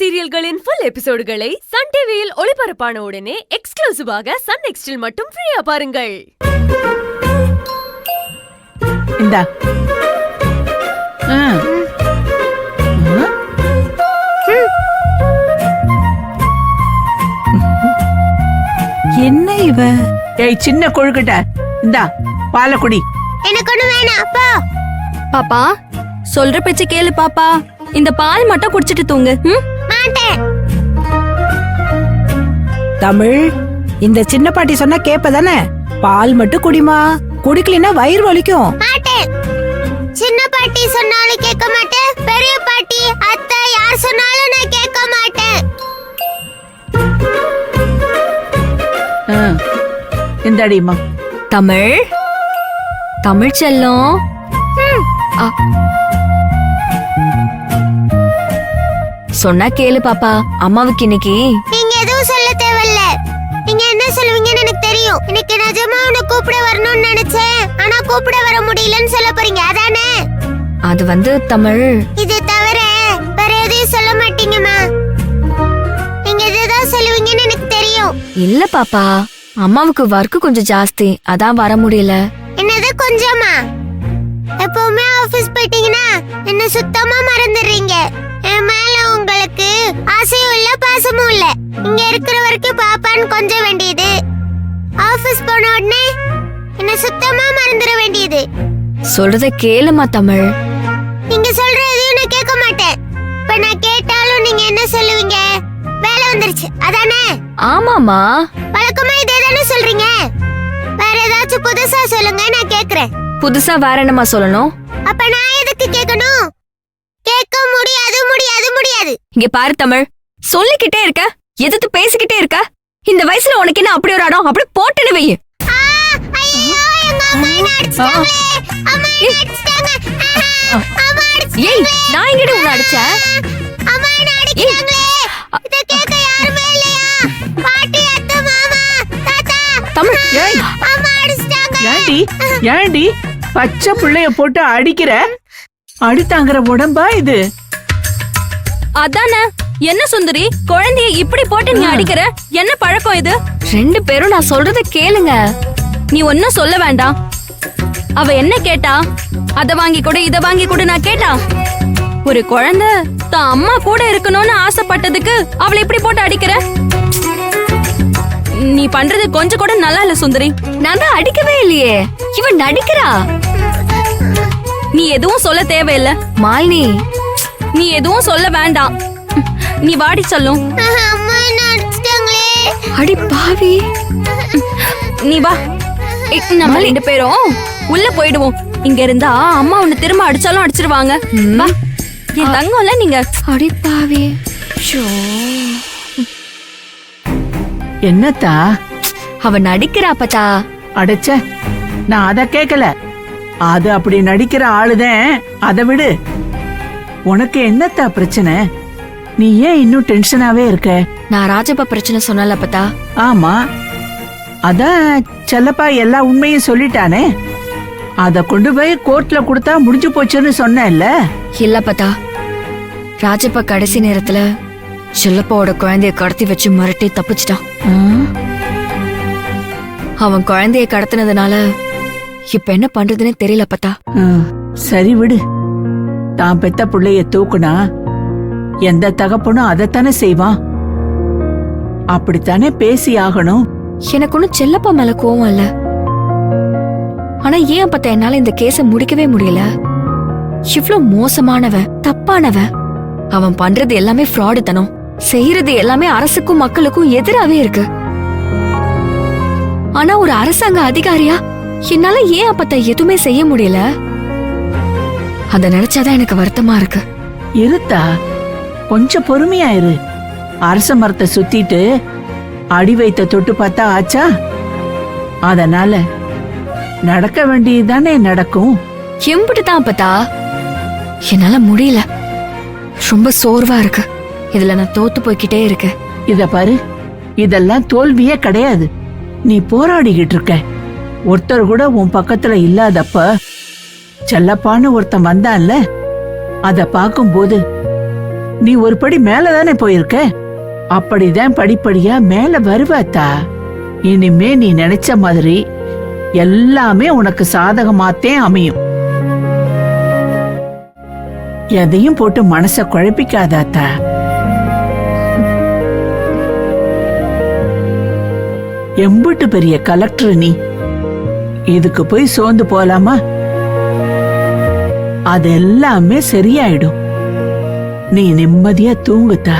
சீரியல்களின் full எபிசோடுகளை Sun டிவியில் ஒளிபரப்பான உடனே எக்ஸ்க்ளூசிவாக சன் நெக்ஸ்டில் மட்டும் ஃப்ரீயா பாருங்கள். இந்தா. என்ன இவ? ஏய் சின்ன கொழுக்கட்ட, இந்தா பாலை குடி. எனக்கு ஒண்ணு வேணாம் அப்பா. பாப்பா சொல்ற பேச்சு கேளு பாப்பா. இந்த பால் மட்டும் குடிச்சிட்டு தூங்கு. மாட்டேன். தமிழ், இந்த சின்ன பாட்டி சொன்னா கேப்பதானே? பால் மட்டும் குடிமா, குடிக்கலனா வயிறு வலிக்கும். மாட்டேன். சின்ன பாட்டி சொன்னாலும் கேட்க மாட்டேன், பெரிய பாட்டி அத்தை யார் சொன்னாலும் நான் கேட்க மாட்டேன். இந்தாடிமா. தமிழ், தமிழ் செல்லம். சொன்னா கேளு பாப்பா. அம்மாவுக்கு இன்னைக்கு நீங்க எதுவும் சொல்ல தேவையில்ல. நீங்க என்ன சொல்லுவீங்கன்னு எனக்கு தெரியும். இன்னைக்கு நிஜமா உன்னை கூப்பிட வரணும்னு நினைச்சேன், ஆனா கூப்பிட வர முடியலன்னு சொல்ல போறீங்க அதானே? அது வந்து தமிழ், இது தவிர வேற எதையும் சொல்ல மாட்டீங்கம்மா. நீங்க இதுதான் சொல்லுவீங்கன்னு எனக்கு தெரியும். இல்ல பாப்பா, அம்மாவுக்கு ஒர்க் கொஞ்சம் ஜாஸ்தி, அதான் வர முடியல. என்னது கொஞ்சமா? எப்பவுமே ஆபீஸ் போயிட்டீங்கன்னா என்ன சுத்தமா மறந்துடுறீங்க. என் மேல உங்களுக்கு ஆசையும் இல்ல பாசமும் இல்ல. இங்க இருக்கிற வரைக்கும் பாப்பான்னு கொஞ்சம் வேண்டியது, ஆபீஸ் போன உடனே என்ன சுத்தமா மறந்துட வேண்டியது. சொல்றத கேளுமா தமிழ். நீங்க சொல்ற எதையும் நான் கேட்க மாட்டேன். இப்ப நான் கேட்டாலும் நீங்க என்ன சொல்லுவீங்க? வேலை வந்துருச்சு அதானே? ஆமாமா, வழக்கமா இதே தானே சொல்றீங்க. வேற ஏதாச்சும் புதுசா சொல்லுங்க, நான் கேக்குறேன். புதுசா வேற என்னமா சொல்லணும்? அப்ப நான் எதுக்கு கேட்கணும்? கேட்க முடியாது முடியாது முடியாது. இங்க பாரு தமிழ், சொல்லிக்கிட்டே இருக்க, எதிர்த்து பேசிக்கிட்டே இருக்க. இந்த வயசுல உனக்கு என்ன அப்படி ஒரு இடம்? அப்படி போட்டுன்னு வையு. ஐயோ, எங்க அம்மா என்ன அடிச்சிட்டாங்களே. அம்மா என்ன அடிச்சிட்டாங்க. அம்மா அடிச்சிட்டாங்க. ஏய், நான் எங்கடி உன்னை அடிச்சேன்? அம்மா என்ன அடிச்சாங்களே. இத கேட்க யாருமே இல்லையா? பாட்டி, அத்தை, மாமா, தாத்தா. தமிழ், ஏய் அம்மா அடிச்சிட்டாங்க. ஏண்டி பச்சை புள்ளைய போட்டு அடிக்கிற? அடித்தாங்கிற உடம்பா இது? அதானே. என்ன சுந்தரி, குழந்தைய இப்படி போட்டு நீ அடிக்கிற? என்ன பழக்கம் இது? ரெண்டு பேரும் நான் சொல்றத கேளுங்க. நீ ஒன்னும் சொல்ல வேண்டாம். அவ என்ன கேட்டா? அத வாங்கி கொடு, இத வாங்கி கொடு நான் கேட்டா? ஒரு குழந்தை தான் அம்மா கூட இருக்கணும்னு ஆசைப்பட்டதுக்கு அவளை இப்படி போட்டு அடிக்கிற? நீ பண்றது கொஞ்சம் கூட நல்லா இல்ல சுந்தரி. நான் தான் அடிக்கவே இல்லையே, இவன் நடிக்கிறா. நீ எதுவும் சொல்ல தேவையில்ல மாலினி, நீ எதுவும் சொல்ல வேண்டாம். நீ வாடி சொல்லும். அம்மா என்ன அடிச்சிட்டாங்களே. அடி பாவி, நீ வா. நம்ம ரெண்டு பேரும் உள்ள போயிடுவோம். இங்க இருந்தா அம்மா உன்னை திரும்ப அடிச்சாலும் அடிச்சிருவாங்க. வா, என் தங்கம்ல நீங்க. அடி பாவி. என்னத்தா? அவ நடிக்கிறா பத்தா. அடைச்ச, நான் அத கேக்கல. அது அப்படி நடிக்கிற ஆளுதான். அத விடு. உனக்கு என்னத்தா பிரச்சனை? நீ ஏன் இன்னும் டென்ஷனாவே இருக்க? நான் ராஜப்பா பிரச்சனை சொன்னல பத்தா. ஆமா, அதான் செல்லப்பா எல்லா உண்மையும் சொல்லிட்டானே. அத கொண்டு போய் கோர்ட்ல கொடுத்தா முடிஞ்சு போச்சுன்னு சொன்னேன்ல. இல்ல பத்தா, ராஜப்பா கடைசி நேரத்துல செல்லப்பாவோட குழந்தைய கடத்தி வச்சு மிரட்டி தப்பிச்சிட்டான். அவன் குழந்தைய கடத்தினதுனால இப்ப என்ன பண்றதுன்னு தெரியல பத்தா. சரி விடு. தான் பெத்த புள்ளைய தூக்குனா எந்த தகப்பனும் அதைத்தானே செய்வான். அப்படித்தானே பேசி ஆகணும். எனக்கு ஒன்னும் செல்லப்பா மேல கோவம் இல்ல. ஆனா ஏன் அப்பத்த என்னால இந்த கேஸ முடிக்கவே முடியல? இவ்ளோ மோசமானவன், தப்பானவன். அவன் பண்றது எல்லாமே ஃப்ராடு தனம், செய்யறது எல்லாமே அரசுக்கும் மக்களுக்கும் எதிராவே இருக்கு. ஆனா ஒரு அரசாங்க அதிகாரியா என்னால ஏன் அப்பத்த எதுவுமே செய்ய முடியல? அத நினைச்சாதான் எனக்கு வருத்தமா இருக்கு. இருத்தா, கொஞ்சம் பொறுமையா இரு. அரச மரத்தை சுத்திட்டு அடி வைத்த தொட்டு பார்த்தா ஆச்சா? அதனால நடக்க வேண்டியதுதானே நடக்கும். எம்பிட்டுதான் அப்பத்தா, என்னால முடியல. ரொம்ப சோர்வா இருக்கு. இதுல நான் தோத்து போய்கிட்டே இருக்கேன். இத பாரு, இதெல்லாம் தோல்வியே கிடையாது. நீ போராடிக்கிட்டு இருக்க. ஒருத்தர் கூட உன் பக்கத்துல இல்லாதப்ப செல்லப்பான்னு ஒருத்தன் வந்தான்ல, அத பாக்கும்போது நீ ஒரு படி மேலதானே போயிருக்க, அப்படிதான் படிப்படியா மேல வருவாத்தா. இனிமே நீ நினைச்ச மாதிரி எல்லாமே உனக்கு சாதகமாத்தே அமையும். எதையும் போட்டு மனச குழப்பிக்காதாத்தா. எம்புட்டு பெரிய கலெக்டர் நீ, இதுக்கு போய் சோர்ந்து போலாமா? அது எல்லாமே சரியாயிடும். நீ நிம்மதியா தூங்குத்தா.